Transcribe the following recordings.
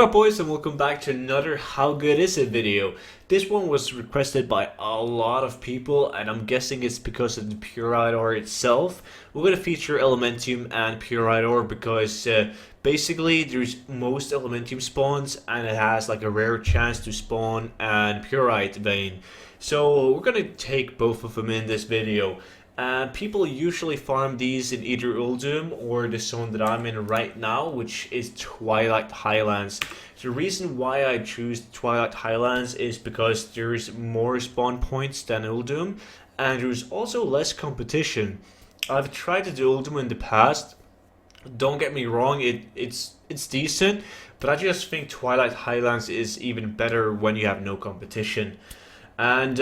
What up boys, and welcome back to another How Good Is It video. This one was requested by a lot of people, and I'm guessing it's because of the Pyrite ore itself. We're going to feature Elementium and Pyrite ore because basically there's most Elementium spawns and it has like a rare chance to spawn an Pyrite vein. So we're going to take both of them in this video. People usually farm these in either Uldum or the zone that I'm in right now, which is Twilight Highlands. The reason why I choose Twilight Highlands is because there's more spawn points than Uldum, and there's also less competition. I've tried to do Uldum in the past. Don't get me wrong, it's decent, but I just think Twilight Highlands is even better when you have no competition. And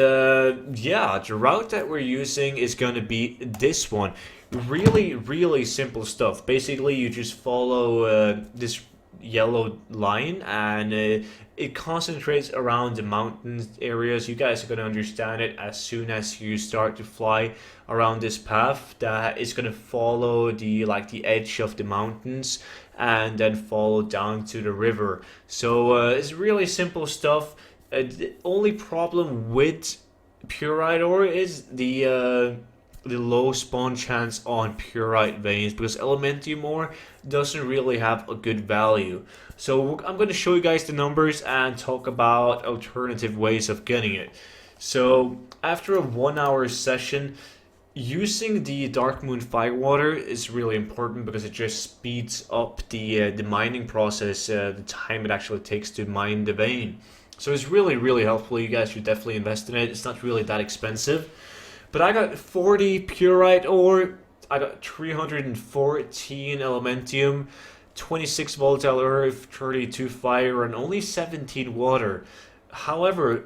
yeah, the route that we're using is going to be this one. Really simple stuff. Basically, you just follow this yellow line, and it concentrates around the mountain areas. You guys are going to understand it as soon as you start to fly around this path. That is going to follow the edge of the mountains and then follow down to the river. So it's really simple stuff. The only problem with Pyrite ore is the low spawn chance on Pyrite veins, because Elementium ore doesn't really have a good value. So I'm going to show you guys the numbers and talk about alternative ways of getting it. So after a 1 hour session, using the Dark Moon Firewater is really important because it just speeds up the mining process, the time it actually takes to mine the vein. So it's really helpful. You guys should definitely invest in it. It's not really that expensive. But I got 40 Pyrite ore, I got 314 Elementium, 26 Volatile Earth, 32 Fire, and only 17 Water. However,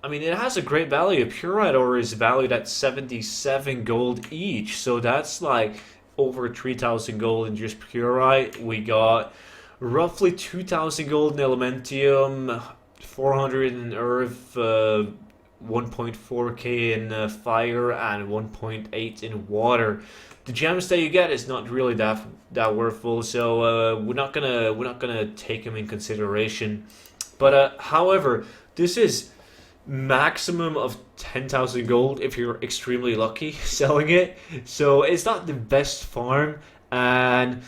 I mean, it has a great value. Pyrite ore is valued at 77 gold each. So that's like over 3,000 gold in just Pyrite. We got roughly 2,000 gold in Elementium, 400 in Earth, 1.4k in Fire, and 1.8 in Water. The gems that you get is not really that worthful, so we're not gonna take them in consideration. But however, this is maximum of 10,000 gold if you're extremely lucky selling it. So it's not the best farm, and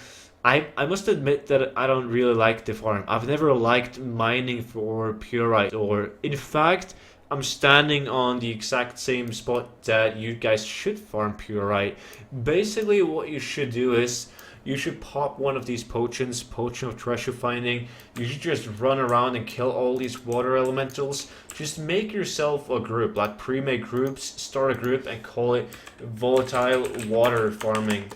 I must admit that I don't really like the farm. I've never liked mining for Pyrite ore. In fact, I'm standing on the exact same spot that you guys should farm Pyrite. Basically, what you should do is you should pop one of these potions, Potion of Treasure Finding. You should just run around and kill all these water elementals. Just make yourself a group, like pre-made groups, start a group and call it Volatile Water Farming.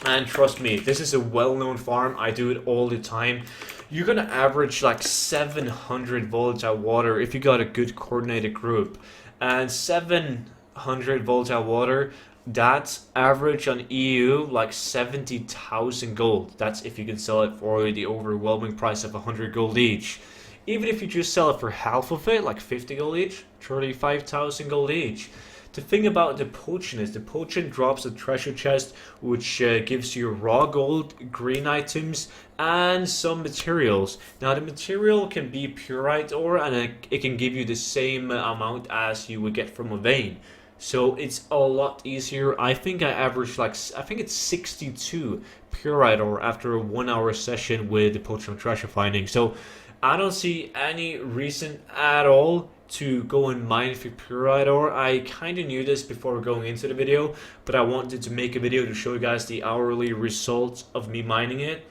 And trust me, this is a well-known farm. I do it all the time. You're gonna average like 700 volatile water if you got a good coordinated group. And 700 volatile water, that's average on EU like 70,000 gold. That's if you can sell it for the overwhelming price of 100 gold each. Even if you just sell it for half of it, like 50 gold each, 35,000 gold each. The thing about the potion is the potion drops a treasure chest, which gives you raw gold, green items, and some materials. Now the material can be Pyrite ore, and it can give you the same amount as you would get from a vein. So it's a lot easier. I think I averaged I think it's 62 Pyrite ore after a 1 hour session with the Potion of Treasure Finding. So I don't see any reason at all to go and mine for Pyrite ore. I kind of knew this before going into the video, but I wanted to make a video to show you guys the hourly results of me mining it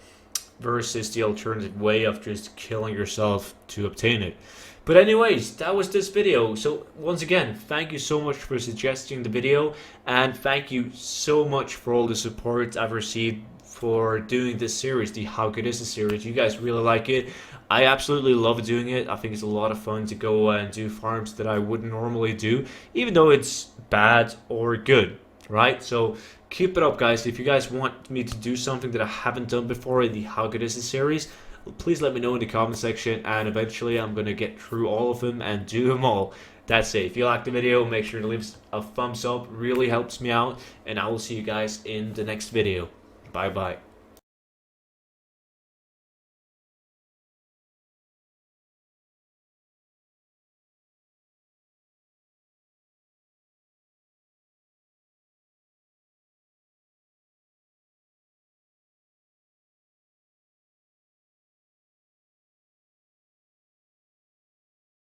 versus the alternative way of just killing yourself to obtain it. But anyways, that was this video. So once again, thank you so much for suggesting the video, and thank you so much for all the support I've received for doing this series, the How Good Is It series. You guys really like it. I absolutely love doing it. I think it's a lot of fun to go and do farms that I wouldn't normally do, even though it's bad or good, right? So keep it up, guys. If you guys want me to do something that I haven't done before in the How Good Is It series, please let me know in the comment section, and eventually I'm going to get through all of them and do them all. That's it. If you like the video, make sure to leave a thumbs up. Really helps me out, and I will see you guys in the next video. Bye bye.